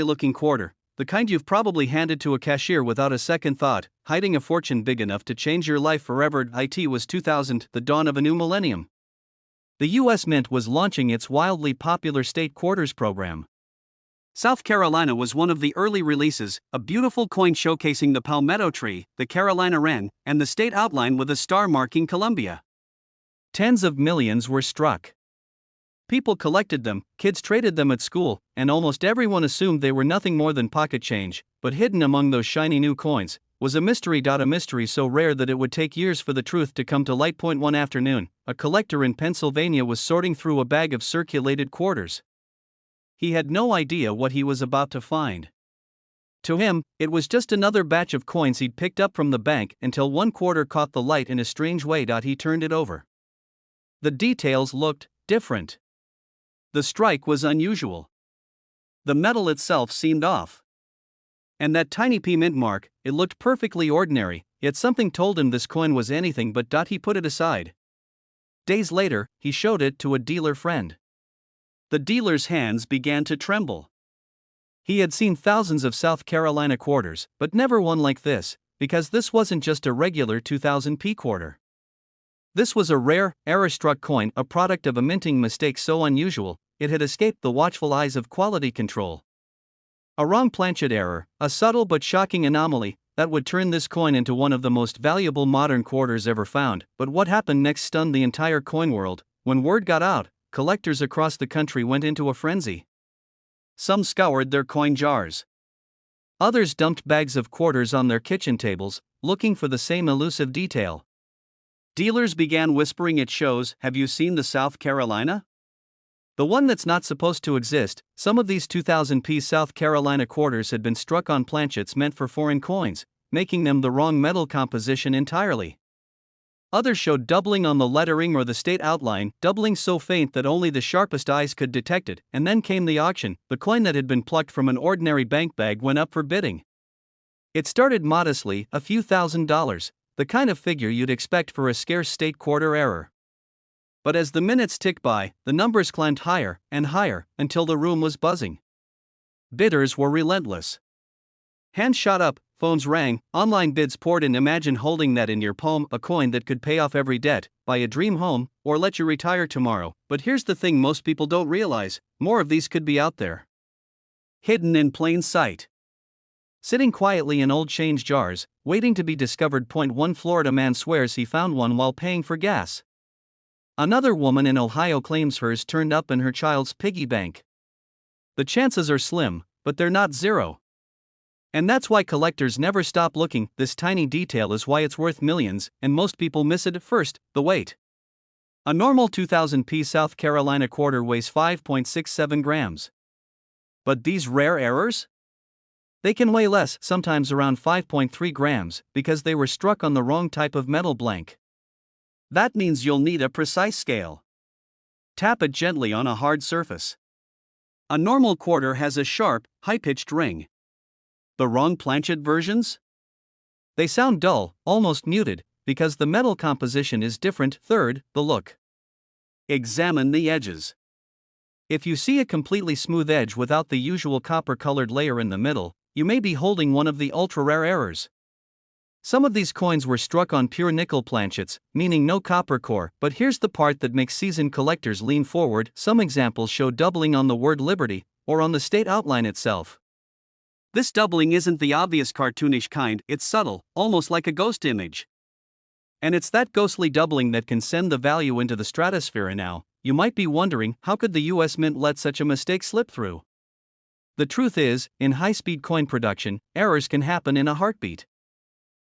looking quarter, the kind you've probably handed to a cashier without a second thought, hiding a fortune big enough to change your life forever. It was 2000, the dawn of a new millennium. The U.S. Mint was launching its wildly popular state quarters program. South Carolina was one of the early releases, a beautiful coin showcasing the palmetto tree, the Carolina wren, and the state outline with a star marking Columbia. Tens of millions were struck. People collected them, kids traded them at school, and almost everyone assumed they were nothing more than pocket change, but hidden among those shiny new coins was a mystery. A mystery so rare that it would take years for the truth to come to light. One afternoon, a collector in Pennsylvania was sorting through a bag of circulated quarters. He had no idea what he was about to find. To him, it was just another batch of coins he'd picked up from the bank until one quarter caught the light in a strange way. He turned it over. The details looked different. The strike was unusual. The metal itself seemed off. And that tiny P mint mark, it looked perfectly ordinary, yet something told him this coin was anything but. He put it aside. Days later, he showed it to a dealer friend. The dealer's hands began to tremble. He had seen thousands of South Carolina quarters, but never one like this, because this wasn't just a regular 2000p quarter. This was a rare, error-struck coin, a product of a minting mistake so unusual, it had escaped the watchful eyes of quality control. A wrong planchet error, a subtle but shocking anomaly, that would turn this coin into one of the most valuable modern quarters ever found. But what happened next stunned the entire coin world. When word got out, collectors across the country went into a frenzy. Some scoured their coin jars. Others dumped bags of quarters on their kitchen tables, looking for the same elusive detail. Dealers began whispering at shows, "Have you seen the South Carolina? The one that's not supposed to exist." Some of these 2000p South Carolina quarters had been struck on planchets meant for foreign coins, making them the wrong metal composition entirely. Others showed doubling on the lettering or the state outline, doubling so faint that only the sharpest eyes could detect it. And then came the auction. The coin that had been plucked from an ordinary bank bag went up for bidding. It started modestly, a few $1,000s, the kind of figure you'd expect for a scarce state quarter error. But as the minutes ticked by, the numbers climbed higher and higher until the room was buzzing. Bidders were relentless. Hands shot up, phones rang, online bids poured in. Imagine holding that in your palm, a coin that could pay off every debt, buy a dream home, or let you retire tomorrow. But here's the thing most people don't realize: more of these could be out there. Hidden in plain sight. Sitting quietly in old change jars, waiting to be discovered. One Florida man swears he found one while paying for gas. Another woman in Ohio claims hers turned up in her child's piggy bank. The chances are slim, but they're not zero. And that's why collectors never stop looking. This tiny detail is why it's worth millions, and most people miss it at first: the weight. A normal 2000p South Carolina quarter weighs 5.67 grams. But these rare errors? They can weigh less, sometimes around 5.3 grams, because they were struck on the wrong type of metal blank. That means you'll need a precise scale. Tap it gently on a hard surface. A normal quarter has a sharp, high-pitched ring. The wrong planchet versions? They sound dull, almost muted, because the metal composition is different. Third, the look. Examine the edges. If you see a completely smooth edge without the usual copper-colored layer in the middle, you may be holding one of the ultra-rare errors. Some of these coins were struck on pure nickel planchets, meaning no copper core. But here's the part that makes seasoned collectors lean forward. Some examples show doubling on the word Liberty, or on the state outline itself. This doubling isn't the obvious cartoonish kind, it's subtle, almost like a ghost image. And it's that ghostly doubling that can send the value into the stratosphere. Now, you might be wondering, how could the US Mint let such a mistake slip through? The truth is, in high-speed coin production, errors can happen in a heartbeat.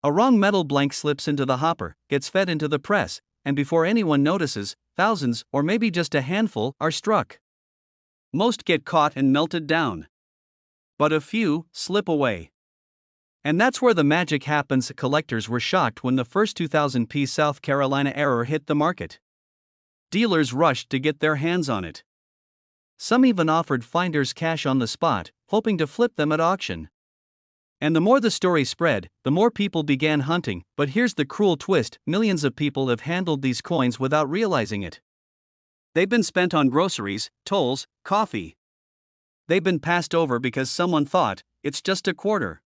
A wrong metal blank slips into the hopper, gets fed into the press, and before anyone notices, thousands, or maybe just a handful, are struck. Most get caught and melted down. But a few slip away. And that's where the magic happens. Collectors were shocked when the first 2000p South Carolina error hit the market. Dealers rushed to get their hands on it. Some even offered finders cash on the spot, hoping to flip them at auction. And the more the story spread, the more people began hunting. But here's the cruel twist: millions of people have handled these coins without realizing it. They've been spent on groceries, tolls, coffee. They've been passed over because someone thought, it's just a quarter.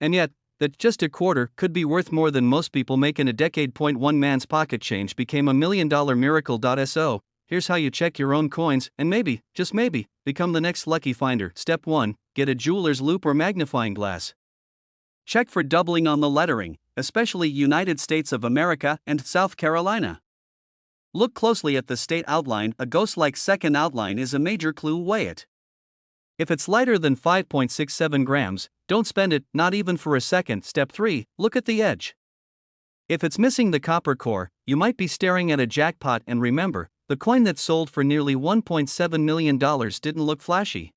And yet, that just a quarter could be worth more than most people make in a decade. One man's pocket change became $1 million miracle. So, here's how you check your own coins and maybe, just maybe, become the next lucky finder. Step 1. Get a jeweler's loupe or magnifying glass. Check for doubling on the lettering, especially United States of America and South Carolina. Look closely at the state outline. A ghost-like second outline is a major clue. Weigh it. If it's lighter than 5.67 grams, don't spend it, not even for a second. Step 3. Look at the edge. If it's missing the copper core, you might be staring at a jackpot. And remember, the coin that sold for nearly $1.7 million didn't look flashy.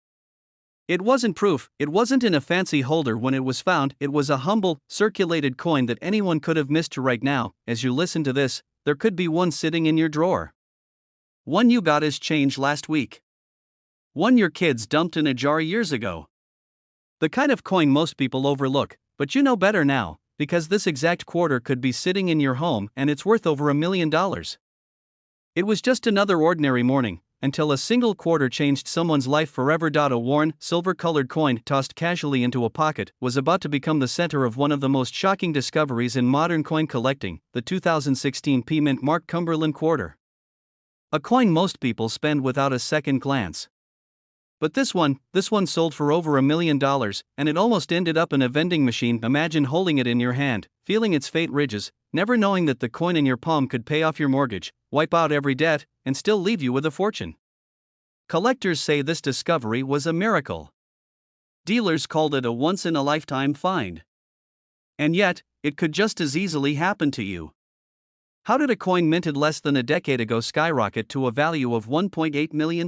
It wasn't proof, it wasn't in a fancy holder when it was found, it was a humble, circulated coin that anyone could have missed. Right now, as you listen to this, there could be one sitting in your drawer. One you got as change last week. One your kids dumped in a jar years ago. The kind of coin most people overlook, but you know better now, because this exact quarter could be sitting in your home and it's worth over $1 million. It was just another ordinary morning, until a single quarter changed someone's life forever. A worn, silver-colored coin tossed casually into a pocket was about to become the center of one of the most shocking discoveries in modern coin collecting, the 2016 P Mint Mark Cumberland quarter. A coin most people spend without a second glance. But this one sold for over $1 million, and it almost ended up in a vending machine. Imagine holding it in your hand, feeling its faint ridges, never knowing that the coin in your palm could pay off your mortgage, wipe out every debt, and still leave you with a fortune. Collectors say this discovery was a miracle. Dealers called it a once-in-a-lifetime find. And yet, it could just as easily happen to you. How did a coin minted less than a decade ago skyrocket to a value of $1.8 million?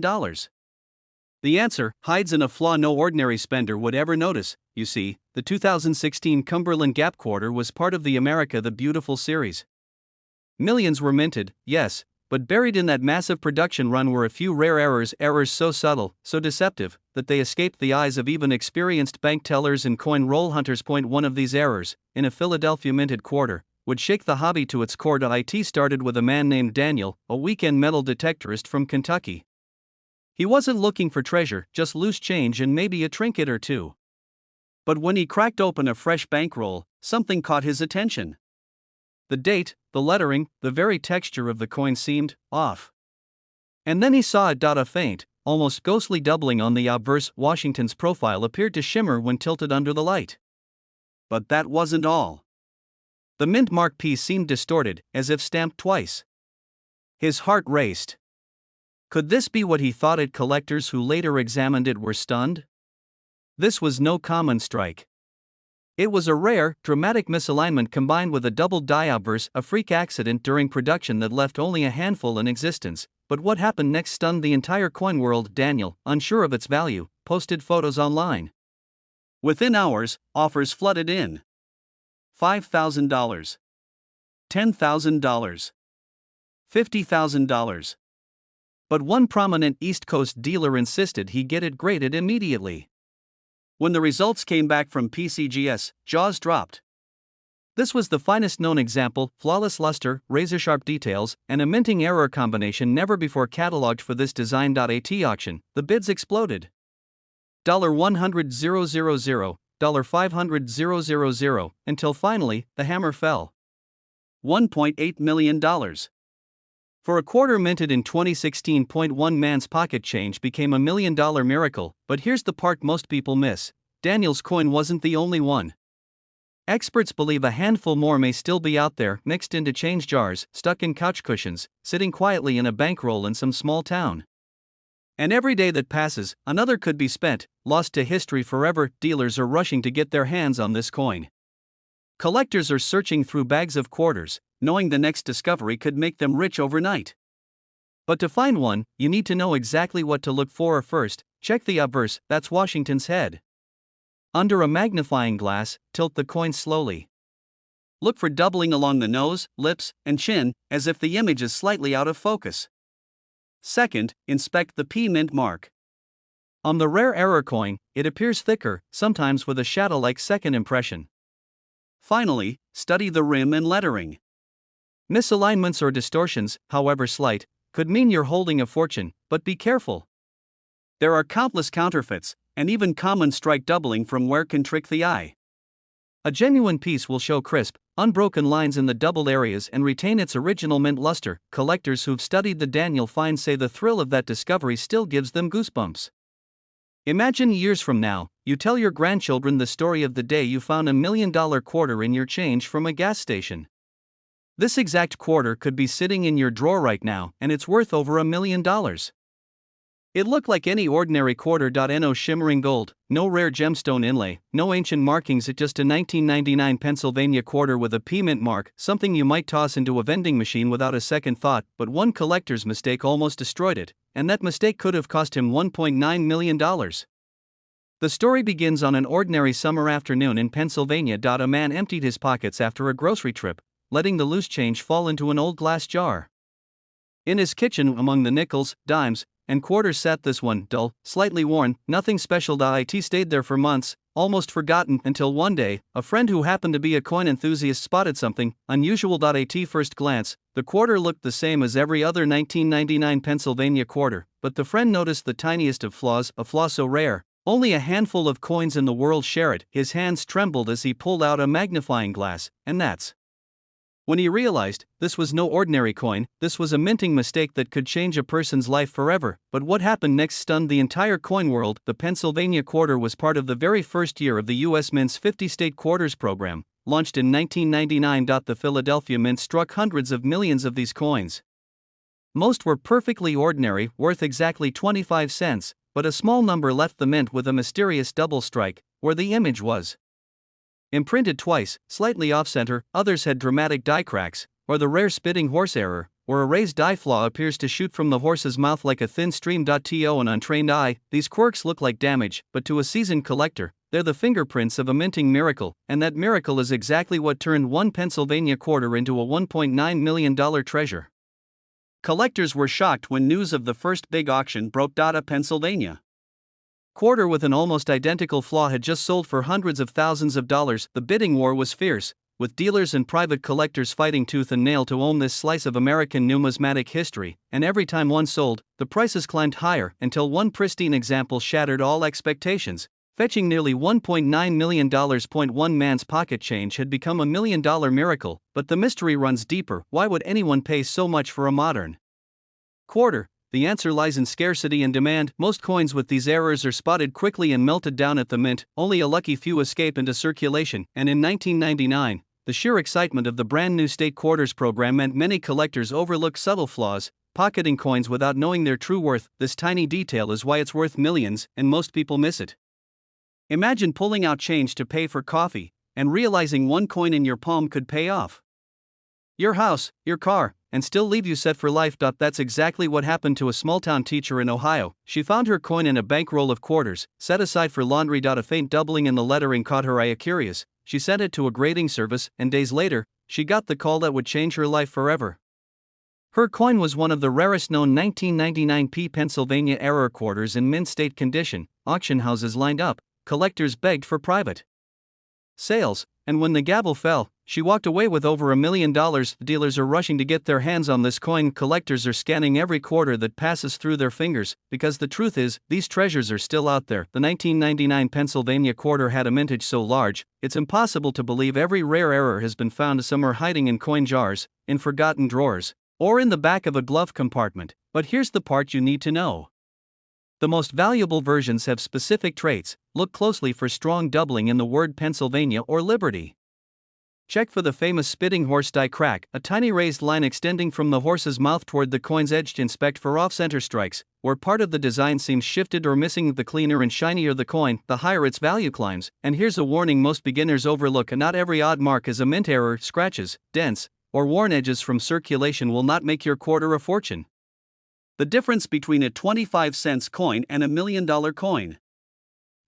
The answer hides in a flaw no ordinary spender would ever notice. You see, the 2016 Cumberland Gap quarter was part of the America the Beautiful series. Millions were minted, yes, but buried in that massive production run were a few rare errors so subtle, so deceptive, that they escaped the eyes of even experienced bank tellers and coin roll hunters. One of these errors, in a Philadelphia minted quarter, would shake the hobby to its core. It started with a man named Daniel, a weekend metal detectorist from Kentucky. He wasn't looking for treasure, just loose change and maybe a trinket or two. But when he cracked open a fresh bankroll, something caught his attention. The date, the lettering, the very texture of the coin seemed off. And then he saw it. A faint, almost ghostly doubling on the obverse. Washington's profile appeared to shimmer when tilted under the light. But that wasn't all. The mint mark piece seemed distorted, as if stamped twice. His heart raced. Could this be what he thought it? Collectors who later examined it were stunned. This was no common strike. It was a rare, dramatic misalignment combined with a double die obverse, a freak accident during production that left only a handful in existence. But what happened next stunned the entire coin world. Daniel, unsure of its value, posted photos online. Within hours, offers flooded in. $5,000. $10,000. $50,000. But one prominent East Coast dealer insisted he get it graded immediately. When the results came back from PCGS, jaws dropped. This was the finest known example, flawless luster, razor-sharp details, and a minting error combination never before cataloged for this design. At auction, the bids exploded. $100,000, $500,000, until finally, the hammer fell. $1.8 million. For a quarter minted in 2016. One man's pocket change became $1 million miracle, but here's the part most people miss. Daniel's coin wasn't the only one. Experts believe a handful more may still be out there, mixed into change jars, stuck in couch cushions, sitting quietly in a bankroll in some small town. And every day that passes, another could be spent, lost to history forever. Dealers are rushing to get their hands on this coin. Collectors are searching through bags of quarters, knowing the next discovery could make them rich overnight. But to find one, you need to know exactly what to look for. First, check the obverse, that's Washington's head. Under a magnifying glass, tilt the coin slowly. Look for doubling along the nose, lips, and chin, as if the image is slightly out of focus. Second, inspect the P mint mark. On the rare error coin, it appears thicker, sometimes with a shadow-like second impression. Finally, study the rim and lettering. Misalignments or distortions, however slight, could mean you're holding a fortune, but be careful. There are countless counterfeits, and even common strike doubling from Weir can trick the eye. A genuine piece will show crisp, unbroken lines in the doubled areas and retain its original mint luster. Collectors who've studied the Daniel find say the thrill of that discovery still gives them goosebumps. Imagine years from now, you tell your grandchildren the story of the day you found $1 million quarter in your change from a gas station. This exact quarter could be sitting in your drawer right now, and it's worth over $1 million. It looked like any ordinary quarter. No shimmering gold, no rare gemstone inlay, no ancient markings. It's just a 1999 Pennsylvania quarter with a P mint mark, something you might toss into a vending machine without a second thought, but one collector's mistake almost destroyed it, and that mistake could have cost him $1.9 million. The story begins on an ordinary summer afternoon in Pennsylvania. A man emptied his pockets after a grocery trip, letting the loose change fall into an old glass jar. In his kitchen, among the nickels, dimes, and quarters sat this one, dull, slightly worn, nothing special. It stayed there for months, almost forgotten, until one day, a friend who happened to be a coin enthusiast spotted something unusual. At first glance, the quarter looked the same as every other 1999 Pennsylvania quarter, but the friend noticed the tiniest of flaws, a flaw so rare, only a handful of coins in the world share it. His hands trembled as he pulled out a magnifying glass, and that's when he realized, this was no ordinary coin, this was a minting mistake that could change a person's life forever. But what happened next stunned the entire coin world. The Pennsylvania quarter was part of the very first year of the U.S. Mint's 50-state quarters program, launched in 1999. The Philadelphia Mint struck hundreds of millions of these coins. Most were perfectly ordinary, worth exactly 25 cents, but a small number left the mint with a mysterious double strike, where the image was imprinted twice, slightly off-center. Others had dramatic die cracks, or the rare spitting horse error, where a raised die flaw appears to shoot from the horse's mouth like a thin stream. To an untrained eye, these quirks look like damage, but to a seasoned collector, they're the fingerprints of a minting miracle, and that miracle is exactly what turned one Pennsylvania quarter into a $1.9 million treasure. Collectors were shocked when news of the first big auction broke. A Pennsylvania quarter with an almost identical flaw had just sold for hundreds of thousands of dollars. The bidding war was fierce, with dealers and private collectors fighting tooth and nail to own this slice of American numismatic history, and every time one sold, the prices climbed higher until one pristine example shattered all expectations, fetching nearly $1.9 million. One man's pocket change had become a $1 million miracle, but the mystery runs deeper. Why would anyone pay so much for a modern quarter? The answer lies in scarcity and demand. Most coins with these errors are spotted quickly and melted down at the mint, only a lucky few escape into circulation, and in 1999, the sheer excitement of the brand new state quarters program meant many collectors overlooked subtle flaws, pocketing coins without knowing their true worth. This tiny detail is why it's worth millions, and most people miss it. Imagine pulling out change to pay for coffee, and realizing one coin in your palm could pay off your house, your car, and still leave you set for life. That's exactly what happened to a small-town teacher in Ohio. She found her coin in a bankroll of quarters, set aside for laundry. A faint doubling in the lettering caught her eye. Curious, she sent it to a grading service, and days later, she got the call that would change her life forever. Her coin was one of the rarest known 1999 Pennsylvania error quarters in mint state condition. Auction houses lined up, collectors begged for private sales, and when the gavel fell, she walked away with over $1 million. Dealers are rushing to get their hands on this coin. Collectors are scanning every quarter that passes through their fingers, because the truth is, these treasures are still out there. The 1999 Pennsylvania quarter had a mintage so large, it's impossible to believe every rare error has been found somewhere hiding in coin jars, in forgotten drawers, or in the back of a glove compartment. But here's the part you need to know. The most valuable versions have specific traits. Look closely for strong doubling in the word Pennsylvania or Liberty. Check for the famous spitting horse die crack, a tiny raised line extending from the horse's mouth toward the coin's edge. Inspect for off-center strikes, where part of the design seems shifted or missing. The cleaner and shinier the coin, the higher its value climbs. And here's a warning most beginners overlook: not every odd mark is a mint error. Scratches, dents, or worn edges from circulation will not make your quarter a fortune. The difference between a 25-cent coin and a $1 million coin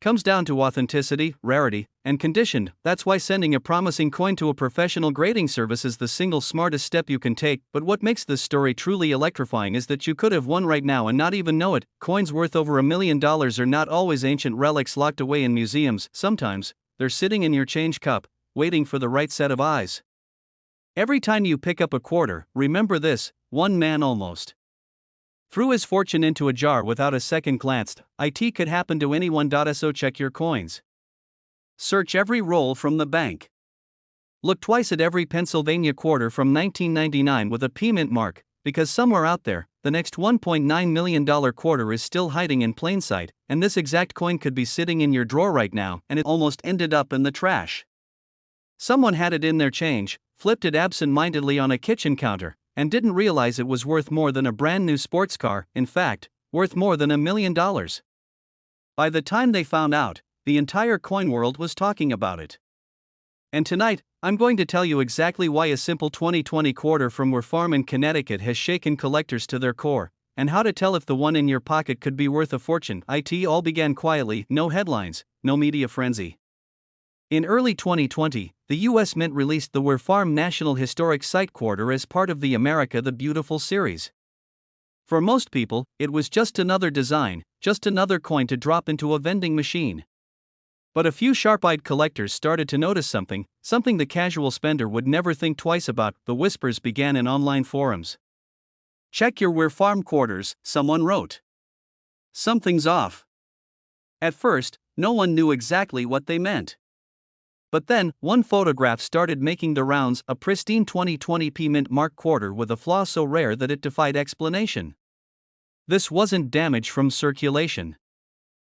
comes down to authenticity, rarity, and condition. That's why sending a promising coin to a professional grading service is the single smartest step you can take. But what makes this story truly electrifying is that you could have won right now and not even know it. Coins worth over $1 million are not always ancient relics locked away in museums. Sometimes, they're sitting in your change cup, waiting for the right set of eyes. Every time you pick up a quarter, remember this: one man almost threw his fortune into a jar without a second glance. It could happen to anyone. So check your coins. Search every roll from the bank. Look twice at every Pennsylvania quarter from 1999 with a P mint mark, because somewhere out there, the next $1.9 million quarter is still hiding in plain sight, and this exact coin could be sitting in your drawer right now, and it almost ended up in the trash. Someone had it in their change, flipped it absent-mindedly on a kitchen counter, and didn't realize it was worth more than a brand new sports car, in fact, worth more than $1 million. By the time they found out, the entire coin world was talking about it. And tonight, I'm going to tell you exactly why a simple 2020 quarter from Weir Farm in Connecticut has shaken collectors to their core, and how to tell if the one in your pocket could be worth a fortune. It all began quietly, no headlines, no media frenzy. In early 2020, the U.S. Mint released the Weir Farm National Historic Site Quarter as part of the America the Beautiful series. For most people, it was just another design, just another coin to drop into a vending machine. But a few sharp-eyed collectors started to notice something the casual spender would never think twice about. The whispers began in online forums. "Check your Weir Farm quarters," someone wrote. "Something's off." At first, no one knew exactly what they meant. But then, one photograph started making the rounds, a pristine 2020 P mint mark quarter with a flaw so rare that it defied explanation. This wasn't damage from circulation.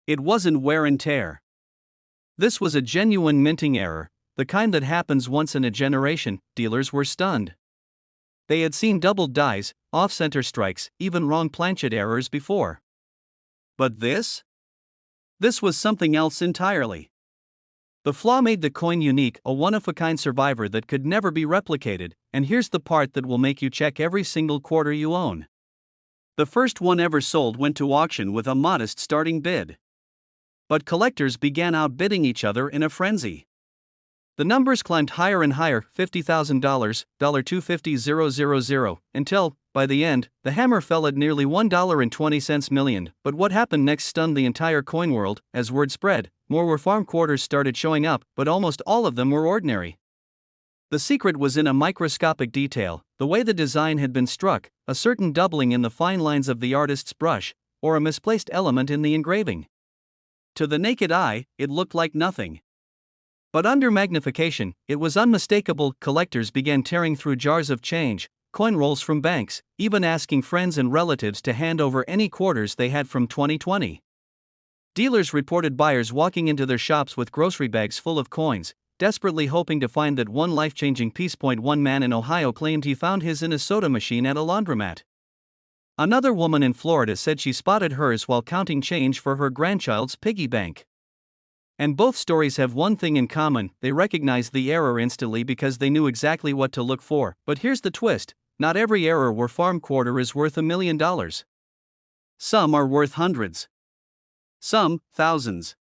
It wasn't wear and tear. This was a genuine minting error, the kind that happens once in a generation. Dealers were stunned. They had seen doubled dies, off-center strikes, even wrong planchet errors before. But this? This was something else entirely. The flaw made the coin unique, a one-of-a-kind survivor that could never be replicated, and here's the part that will make you check every single quarter you own. The first one ever sold went to auction with a modest starting bid. But collectors began outbidding each other in a frenzy. The numbers climbed higher and higher, $50,000, $250,000, until, by the end, the hammer fell at nearly $1.20 million. But what happened next stunned the entire coin world. As word spread, more Weir Farm quarters started showing up, but almost all of them were ordinary. The secret was in a microscopic detail, the way the design had been struck, a certain doubling in the fine lines of the artist's brush, or a misplaced element in the engraving. To the naked eye, it looked like nothing. But under magnification, it was unmistakable. Collectors began tearing through jars of change, coin rolls from banks, even asking friends and relatives to hand over any quarters they had from 2020. Dealers reported buyers walking into their shops with grocery bags full of coins, desperately hoping to find that one life-changing piece. One man in Ohio claimed he found his in a soda machine at a laundromat. Another woman in Florida said she spotted hers while counting change for her grandchild's piggy bank. And both stories have one thing in common: they recognized the error instantly because they knew exactly what to look for. But here's the twist: not every error Weir Farm quarter is worth $1 million. Some are worth hundreds. Some, thousands.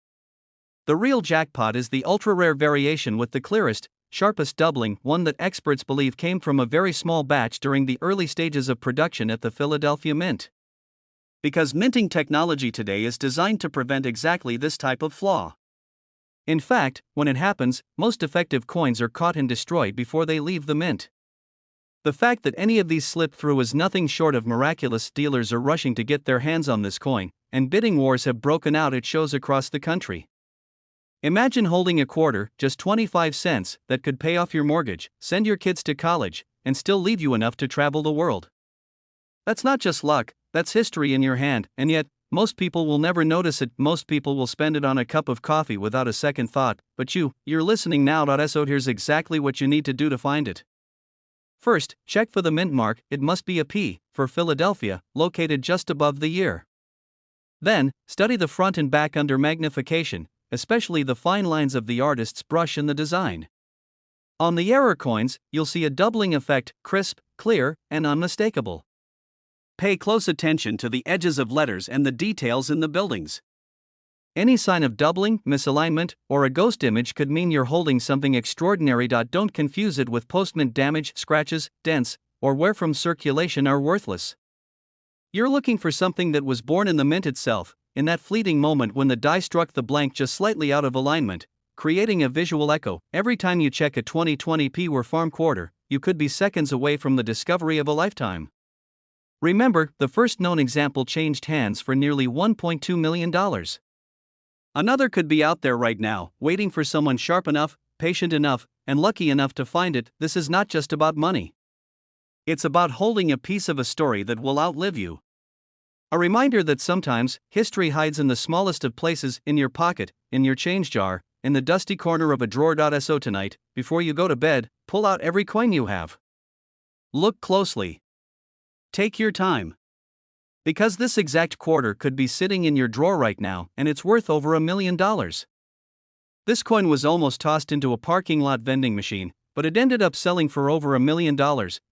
The real jackpot is the ultra-rare variation with the clearest, sharpest doubling, one that experts believe came from a very small batch during the early stages of production at the Philadelphia Mint. Because minting technology today is designed to prevent exactly this type of flaw. In fact, when it happens, most effective coins are caught and destroyed before they leave the mint. The fact that any of these slip through is nothing short of miraculous. Dealers are rushing to get their hands on this coin, and bidding wars have broken out at shows across the country. Imagine holding a quarter, just 25 cents, that could pay off your mortgage, send your kids to college, and still leave you enough to travel the world. That's not just luck, that's history in your hand, and yet, most people will never notice it. Most people will spend it on a cup of coffee without a second thought. But you're listening now. So here's exactly what you need to do to find it. First, check for the mint mark. It must be a P, for Philadelphia, located just above the year. Then, study the front and back under magnification, especially the fine lines of the artist's brush in the design. On the error coins, you'll see a doubling effect, crisp, clear, and unmistakable. Pay close attention to the edges of letters and the details in the buildings. Any sign of doubling, misalignment, or a ghost image could mean you're holding something extraordinary. Don't confuse it with post-mint damage. Scratches, dents, or wear from circulation are worthless. You're looking for something that was born in the mint itself, in that fleeting moment when the die struck the blank just slightly out of alignment, creating a visual echo. Every time you check a 2020 Weir Farm quarter, you could be seconds away from the discovery of a lifetime. Remember, the first known example changed hands for nearly $1.2 million. Another could be out there right now, waiting for someone sharp enough, patient enough, and lucky enough to find it. This is not just about money. It's about holding a piece of a story that will outlive you. A reminder that sometimes, history hides in the smallest of places, in your pocket, in your change jar, in the dusty corner of a drawer. So tonight, before you go to bed, pull out every coin you have. Look closely. Take your time. Because this exact quarter could be sitting in your drawer right now, and it's worth over $1 million. This coin was almost tossed into a parking lot vending machine, but it ended up selling for over $1 million,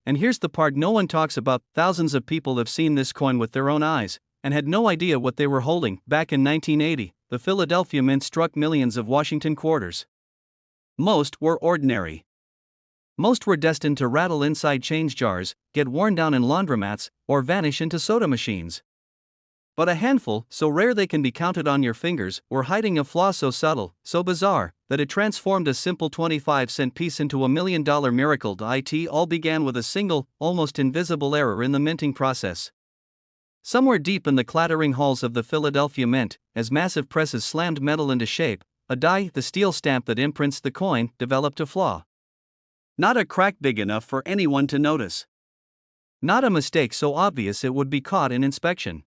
and here's the part no one talks about: thousands of people have seen this coin with their own eyes, and had no idea what they were holding. Back in 1980, the Philadelphia Mint struck millions of Washington quarters. Most were ordinary. Most were destined to rattle inside change jars, get worn down in laundromats, or vanish into soda machines. But a handful, so rare they can be counted on your fingers, were hiding a flaw so subtle, so bizarre, that it transformed a simple 25-cent piece into $1 million miracle. It all began with a single, almost invisible error in the minting process. Somewhere deep in the clattering halls of the Philadelphia Mint, as massive presses slammed metal into shape, a die, the steel stamp that imprints the coin, developed a flaw. Not a crack big enough for anyone to notice. Not a mistake so obvious it would be caught in inspection.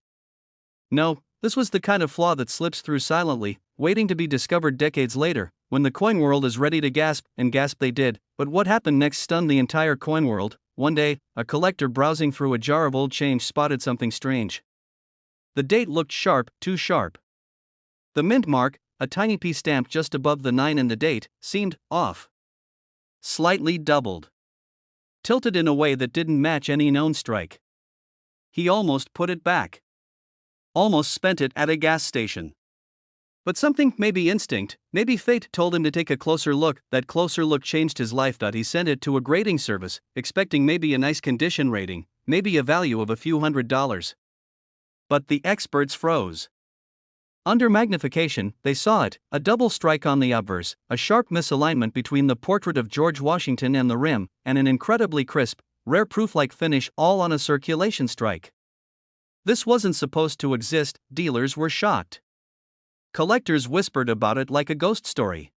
No, this was the kind of flaw that slips through silently, waiting to be discovered decades later, when the coin world is ready to gasp, and gasp they did. But what happened next stunned the entire coin world. One day, a collector browsing through a jar of old change spotted something strange. The date looked sharp, too sharp. The mint mark, a tiny piece stamped just above the 9 in the date, seemed off. Slightly doubled. Tilted in a way that didn't match any known strike. He almost put it back. Almost spent it at a gas station. But something, maybe instinct, maybe fate, told him to take a closer look. That closer look changed his life. He sent it to a grading service, expecting maybe a nice condition rating, maybe a value of a few $100s. But the experts froze. Under magnification, they saw it: a double strike on the obverse, a sharp misalignment between the portrait of George Washington and the rim, and an incredibly crisp, rare proof-like finish, all on a circulation strike. This wasn't supposed to exist. Dealers were shocked. Collectors whispered about it like a ghost story.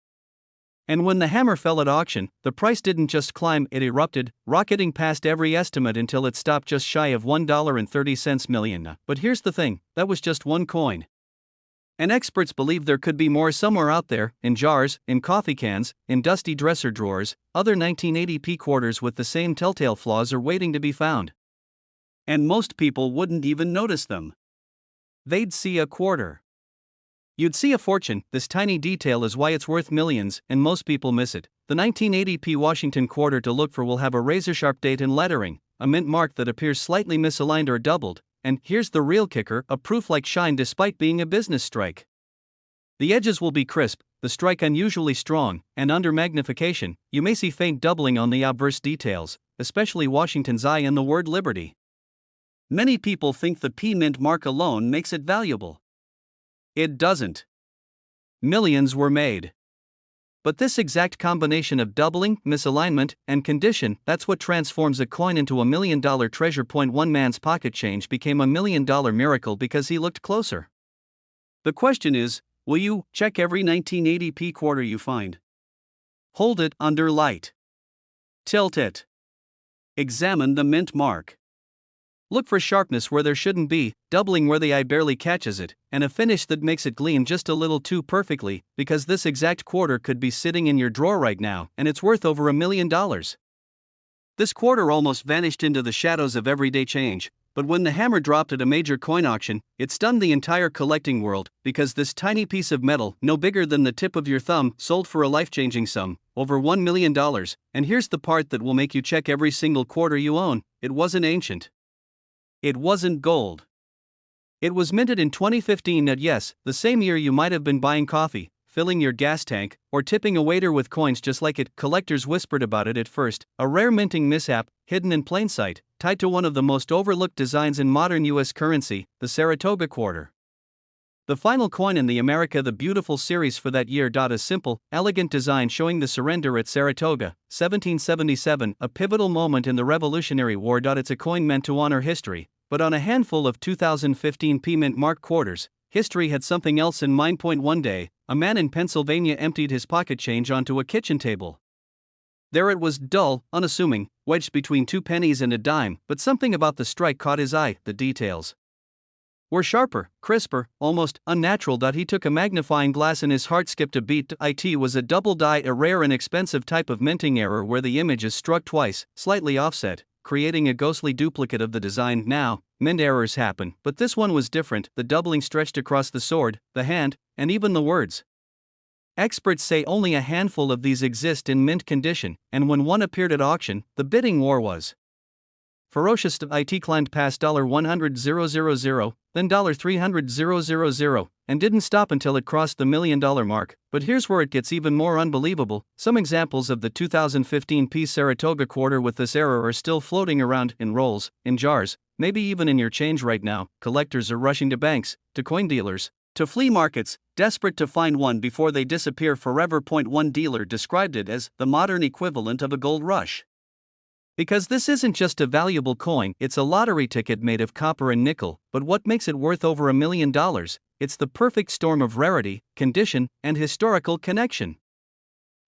And when the hammer fell at auction, the price didn't just climb, it erupted, rocketing past every estimate until it stopped just shy of $1.30 million. But here's the thing: that was just one coin. And experts believe there could be more somewhere out there, in jars, in coffee cans, in dusty dresser drawers. Other 1980p quarters with the same telltale flaws are waiting to be found. And most people wouldn't even notice them. They'd see a quarter. You'd see a fortune. This tiny detail is why it's worth millions, and most people miss it. The 1980p Washington quarter to look for will have a razor-sharp date and lettering, a mint mark that appears slightly misaligned or doubled, and here's the real kicker: a proof-like shine despite being a business strike. The edges will be crisp, the strike unusually strong, and under magnification, you may see faint doubling on the obverse details, especially Washington's eye and the word liberty. Many people think the P mint mark alone makes it valuable. It doesn't. Millions were made. But this exact combination of doubling, misalignment, and condition, that's what transforms a coin into $1 million treasure. One man's pocket change became $1 million miracle because he looked closer. The question is, will you check every 1980p quarter you find? Hold it under light. Tilt it. Examine the mint mark. Look for sharpness where there shouldn't be, doubling where the eye barely catches it, and a finish that makes it gleam just a little too perfectly, because this exact quarter could be sitting in your drawer right now, and it's worth over $1 million. This quarter almost vanished into the shadows of everyday change, but when the hammer dropped at a major coin auction, it stunned the entire collecting world, because this tiny piece of metal, no bigger than the tip of your thumb, sold for a life-changing sum, over $1 million. And here's the part that will make you check every single quarter you own: it wasn't ancient. It wasn't gold. It was minted in 2015. Yes, the same year you might have been buying coffee, filling your gas tank, or tipping a waiter with coins just like it. Collectors whispered about it at first: a rare minting mishap, hidden in plain sight, tied to one of the most overlooked designs in modern U.S. currency, the Saratoga quarter. The final coin in the America the Beautiful series for that year. A simple, elegant design showing the surrender at Saratoga, 1777, a pivotal moment in the Revolutionary War. It's a coin meant to honor history, but on a handful of 2015 P Mint Mark quarters, history had something else in mind. One day, a man in Pennsylvania emptied his pocket change onto a kitchen table. There it was, dull, unassuming, wedged between 2 pennies and a dime, but something about the strike caught his eye. The details were sharper, crisper, almost unnatural. He took a magnifying glass and his heart skipped a beat. It was a double die, a rare and expensive type of minting error where the image is struck twice, slightly offset, creating a ghostly duplicate of the design. Now, mint errors happen, but this one was different. The doubling stretched across the sword, the hand, and even the words. Experts say only a handful of these exist in mint condition, and when one appeared at auction, the bidding war was ferocious. It climbed past $100,000, then $300,000, and didn't stop until it crossed the $1 million mark. But here's where it gets even more unbelievable. Some examples of the 2015 P Saratoga quarter with this error are still floating around in rolls, in jars, maybe even in your change right now. Collectors are rushing to banks, to coin dealers, to flea markets, desperate to find one before they disappear forever. One dealer described it as the modern equivalent of a gold rush. Because this isn't just a valuable coin, it's a lottery ticket made of copper and nickel. But what makes it worth over $1 million? It's the perfect storm of rarity, condition, and historical connection.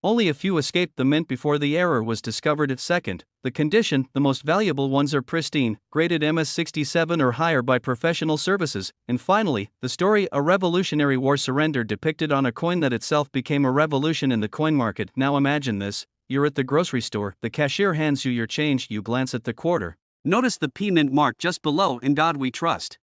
Only a few escaped the mint before the error was discovered. At second, the condition, the most valuable ones are pristine, graded MS67 or higher by professional services. And finally, the story, a Revolutionary War surrender depicted on a coin that itself became a revolution in the coin market. Now imagine this. You're at the grocery store, the cashier hands you your change, you glance at the quarter. Notice the P Mint mark just below, "In God We Trust."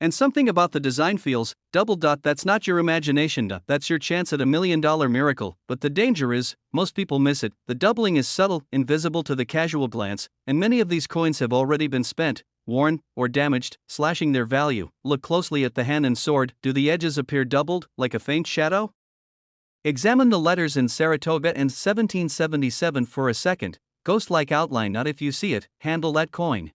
And something about the design feels double. That's not your imagination. That's your chance at $1 million miracle. But the danger is, most people miss it. The doubling is subtle, invisible to the casual glance, and many of these coins have already been spent, worn, or damaged, slashing their value. Look closely at the hand and sword. Do the edges appear doubled, like a faint shadow? Examine the letters in Saratoga and 1777 for a second. Ghost-like outline. Not if you see it. Handle that coin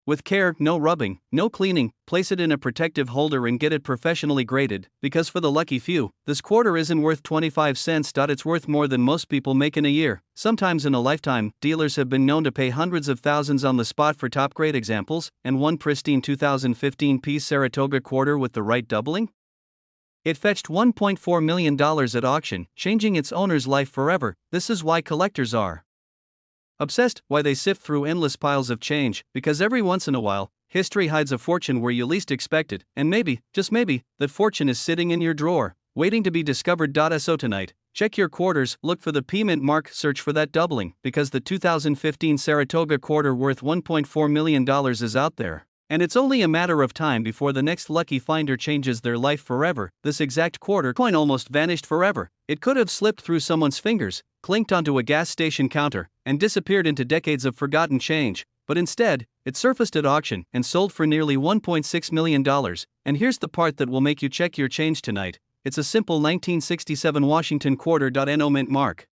with care, no rubbing, no cleaning. Place it in a protective holder and get it professionally graded, because for the lucky few, this quarter isn't worth 25 cents. It's worth more than most people make in a year, sometimes in a lifetime. Dealers have been known to pay hundreds of thousands on the spot for top grade examples, and one pristine 2015 P Saratoga quarter with the right doubling? It fetched $1.4 million at auction, changing its owner's life forever. This is why collectors are obsessed, why they sift through endless piles of change, because every once in a while, history hides a fortune where you least expect it, and maybe, just maybe, that fortune is sitting in your drawer, waiting to be discovered. So tonight, check your quarters, look for the P Mint mark, search for that doubling, because the 2015 Saratoga quarter worth $1.4 million is out there. And it's only a matter of time before the next lucky finder changes their life forever. This exact quarter coin almost vanished forever. It could have slipped through someone's fingers, clinked onto a gas station counter, and disappeared into decades of forgotten change. But instead, it surfaced at auction and sold for nearly $1.6 million. And here's the part that will make you check your change tonight. It's a simple 1967 Washington quarter. No mint mark.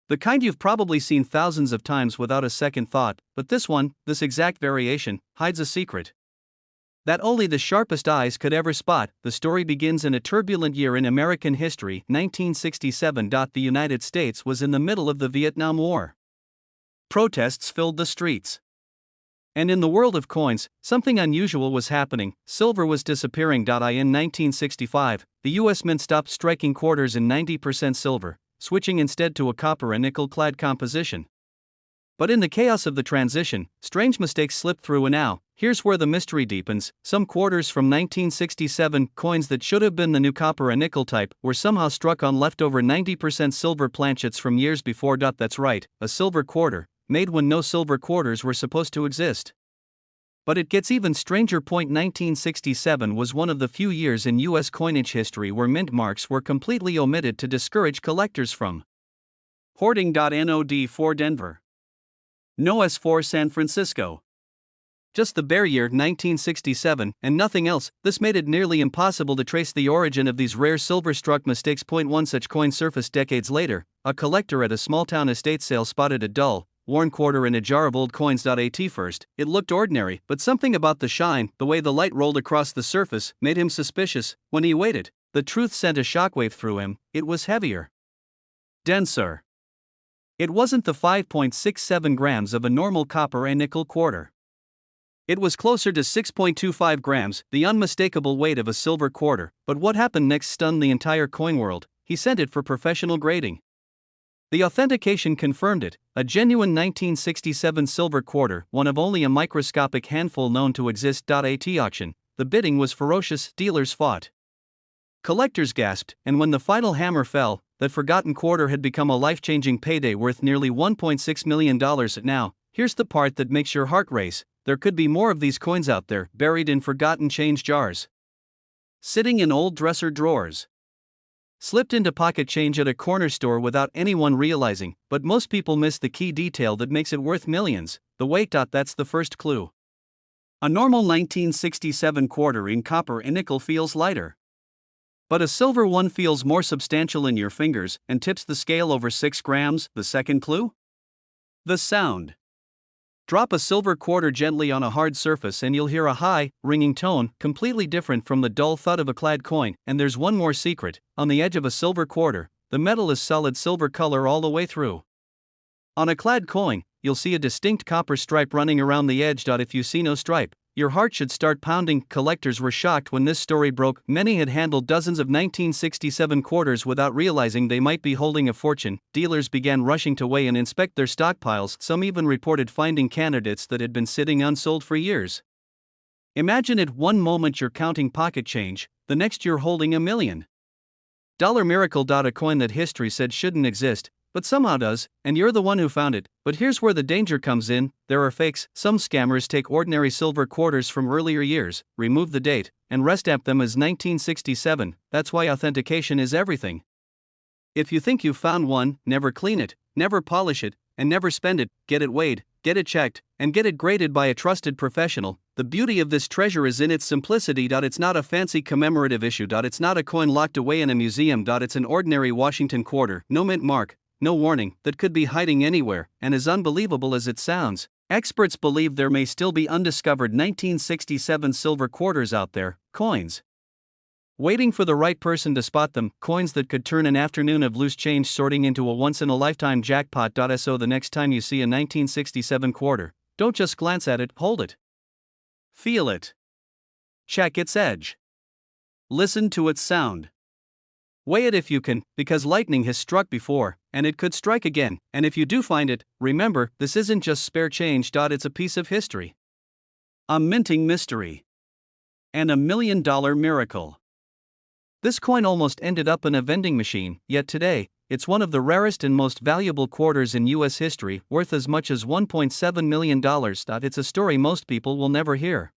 The kind you've probably seen thousands of times without a second thought, but this one, this exact variation, hides a secret that only the sharpest eyes could ever spot. The story begins in a turbulent year in American history, 1967. The United States was in the middle of the Vietnam War. Protests filled the streets. And in the world of coins, something unusual was happening. Silver was disappearing. In 1965, the US Mint stopped striking quarters in 90% silver, switching instead to a copper and nickel-clad composition. But in the chaos of the transition, strange mistakes slipped through, and now, here's where the mystery deepens. Some quarters from 1967, coins that should have been the new copper and nickel type, were somehow struck on leftover 90% silver planchets from years before. That's right, a silver quarter, made when no silver quarters were supposed to exist. But it gets even stranger. 1967 was one of the few years in U.S. coinage history where mint marks were completely omitted to discourage collectors from hoarding. NOD for Denver. NOS for San Francisco. Just the bare year 1967, and nothing else. This made it nearly impossible to trace the origin of these rare silver-struck mistakes. One such coin surfaced decades later. A collector at a small-town estate sale spotted a dull, worn quarter in a jar of old coins. At first, it looked ordinary, but something about the shine, the way the light rolled across the surface, made him suspicious. When he waited, the truth sent a shockwave through him. It was heavier, denser. It wasn't the 5.67 grams of a normal copper and nickel quarter. It was closer to 6.25 grams, the unmistakable weight of a silver quarter, but what happened next stunned the entire coin world. He sent it for professional grading. The authentication confirmed it, a genuine 1967 silver quarter, one of only a microscopic handful known to exist. At auction, the bidding was ferocious, dealers fought. Collectors gasped, and when the final hammer fell, that forgotten quarter had become a life-changing payday worth nearly $1.6 million. Now, here's the part that makes your heart race: there could be more of these coins out there, buried in forgotten change jars, sitting in old dresser drawers, slipped into pocket change at a corner store without anyone realizing. But most people miss the key detail that makes it worth millions: the weight. That's the first clue. A normal 1967 quarter in copper and nickel feels lighter, but a silver one feels more substantial in your fingers and tips the scale over 6 grams. The second clue? The sound. Drop a silver quarter gently on a hard surface and you'll hear a high, ringing tone, completely different from the dull thud of a clad coin. And there's one more secret: on the edge of a silver quarter, the metal is solid silver color all the way through. On a clad coin, you'll see a distinct copper stripe running around the edge. If you see no stripe, your heart should start pounding. Collectors were shocked when this story broke. Many had handled dozens of 1967 quarters without realizing they might be holding a fortune. Dealers began rushing to weigh and inspect their stockpiles. Some even reported finding candidates that had been sitting unsold for years. Imagine it: one moment you're counting pocket change, the next you're holding $1 million miracle. A coin that history said shouldn't exist, but somehow does, and you're the one who found it. But here's where the danger comes in: there are fakes. Some scammers take ordinary silver quarters from earlier years, remove the date, and restamp them as 1967. That's why authentication is everything. If you think you've found one, never clean it, never polish it, and never spend it. Get it weighed, get it checked, and get it graded by a trusted professional. The beauty of this treasure is in its simplicity. It's not a fancy commemorative issue. It's not a coin locked away in a museum. It's an ordinary Washington quarter, no mint mark, no warning, that could be hiding anywhere. And as unbelievable as it sounds, experts believe there may still be undiscovered 1967 silver quarters out there, coins waiting for the right person to spot them, coins that could turn an afternoon of loose change sorting into a once-in-a-lifetime jackpot. So the next time you see a 1967 quarter, don't just glance at it, hold it. Feel it. Check its edge. Listen to its sound. Weigh it if you can, because lightning has struck before, and it could strike again. And if you do find it, remember, this isn't just spare change. It's a piece of history, a minting mystery, and $1 million miracle. This coin almost ended up in a vending machine, yet today, it's one of the rarest and most valuable quarters in U.S. history, worth as much as $1.7 million. It's a story most people will never hear.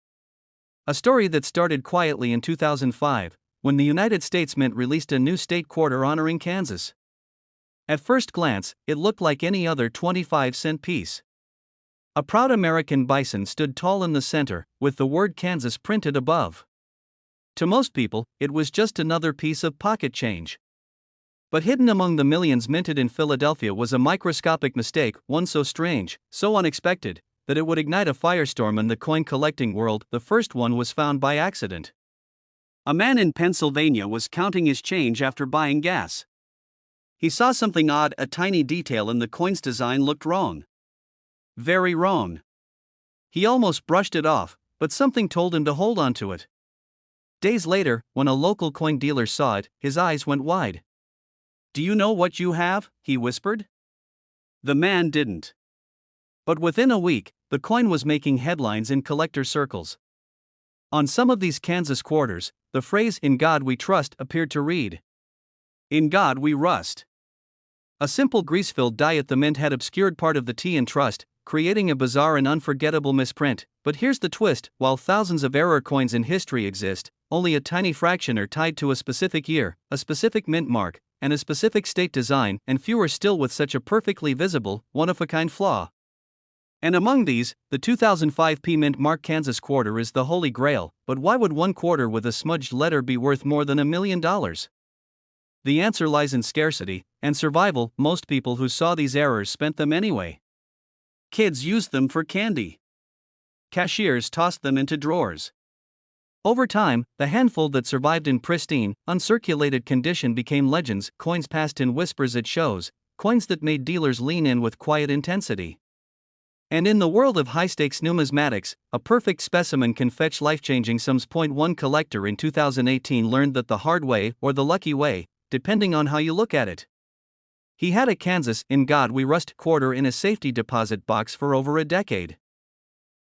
A story that started quietly in 2005, when the United States Mint released a new state quarter honoring Kansas. At first glance, it looked like any other 25-cent piece. A proud American bison stood tall in the center, with the word Kansas printed above. To most people, it was just another piece of pocket change. But hidden among the millions minted in Philadelphia was a microscopic mistake, one so strange, so unexpected, that it would ignite a firestorm in the coin collecting world. The first one was found by accident. A man in Pennsylvania was counting his change after buying gas. He saw something odd: a tiny detail in the coin's design looked wrong. Very wrong. He almost brushed it off, but something told him to hold on to it. Days later, when a local coin dealer saw it, his eyes went wide. "Do you know what you have?" he whispered. The man didn't. But within a week, the coin was making headlines in collector circles. On some of these Kansas quarters, the phrase "In God we trust" appeared to read, "In God we rust." A simple grease-filled die at the mint had obscured part of the T in trust, creating a bizarre and unforgettable misprint. But here's the twist: while thousands of error coins in history exist, only a tiny fraction are tied to a specific year, a specific mint mark, and a specific state design, and fewer still with such a perfectly visible, one-of-a-kind flaw. And among these, the 2005 P Mint Mark Kansas quarter is the holy grail. But why would one quarter with a smudged letter be worth more than $1 million? The answer lies in scarcity and survival. Most people who saw these errors spent them anyway. Kids used them for candy. Cashiers tossed them into drawers. Over time, the handful that survived in pristine, uncirculated condition became legends, coins passed in whispers at shows, coins that made dealers lean in with quiet intensity. And in the world of high-stakes numismatics, a perfect specimen can fetch life-changing sums. One collector in 2018 learned that the hard way or the lucky way, depending on how you look at it. He had a Kansas in God we rust quarter in a safety deposit box for over a decade.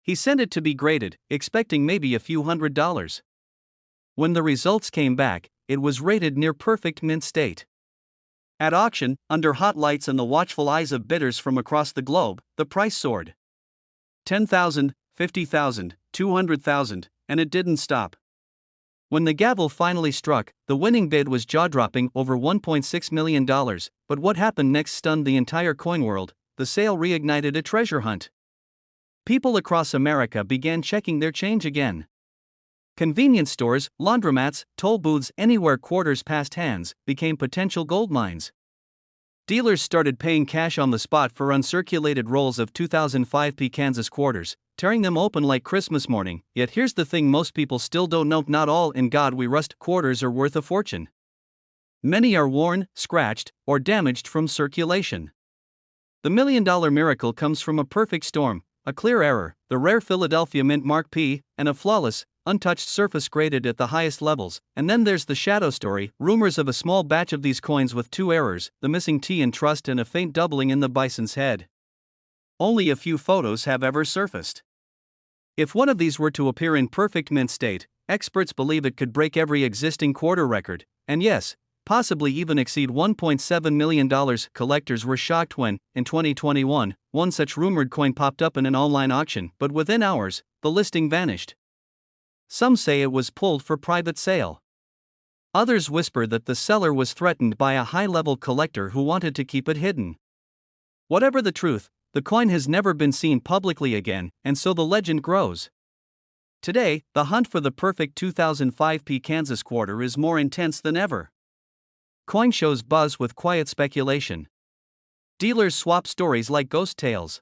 He sent it to be graded, expecting maybe a few $100s. When the results came back, it was rated near perfect mint state. At auction, under hot lights and the watchful eyes of bidders from across the globe, the price soared. $10,000, $50,000, $200,000, and it didn't stop. When the gavel finally struck, the winning bid was jaw-dropping, over $1.6 million, but what happened next stunned the entire coin world. The sale reignited a treasure hunt. People across America began checking their change again. Convenience stores, laundromats, toll booths, anywhere quarters passed hands, became potential gold mines. Dealers started paying cash on the spot for uncirculated rolls of 2005 Kansas quarters, tearing them open like Christmas morning. Yet here's the thing most people still don't know: not all in God we rust quarters are worth a fortune. Many are worn, scratched, or damaged from circulation. The $1 million miracle comes from a perfect storm, a clear error, the rare Philadelphia Mint Mark P, and a flawless, untouched surface graded at the highest levels. And then there's the shadow story, rumors of a small batch of these coins with 2 errors, the missing T in trust and a faint doubling in the bison's head. Only a few photos have ever surfaced. If one of these were to appear in perfect mint state, experts believe it could break every existing quarter record, and yes, possibly even exceed $1.7 million. Collectors were shocked when, in 2021, one such rumored coin popped up in an online auction, but within hours, the listing vanished. Some say it was pulled for private sale. Others whisper that the seller was threatened by a high-level collector who wanted to keep it hidden. Whatever the truth, the coin has never been seen publicly again, and so the legend grows. Today, the hunt for the perfect 2005 Kansas quarter is more intense than ever. Coin shows buzz with quiet speculation. Dealers swap stories like ghost tales.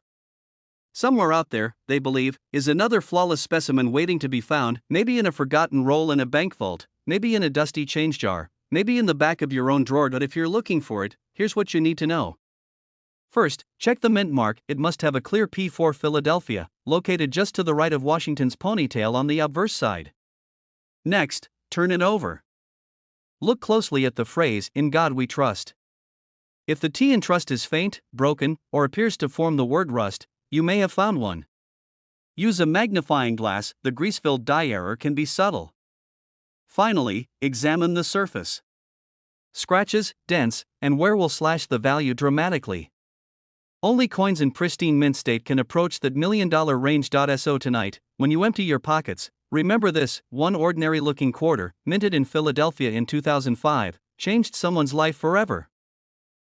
Somewhere out there, they believe, is another flawless specimen waiting to be found, maybe in a forgotten roll in a bank vault, maybe in a dusty change jar, maybe in the back of your own drawer. But if you're looking for it, here's what you need to know. First, check the mint mark. It must have a clear P4 Philadelphia, located just to the right of Washington's ponytail on the obverse side. Next, turn it over. Look closely at the phrase, "In God we trust." If the T in trust is faint, broken, or appears to form the word rust, you may have found one. Use a magnifying glass, the grease-filled die error can be subtle. Finally, examine the surface. Scratches, dents, and wear will slash the value dramatically. Only coins in pristine mint state can approach that $1 million range. So tonight, when you empty your pockets, remember this: one ordinary-looking quarter, minted in Philadelphia in 2005, changed someone's life forever.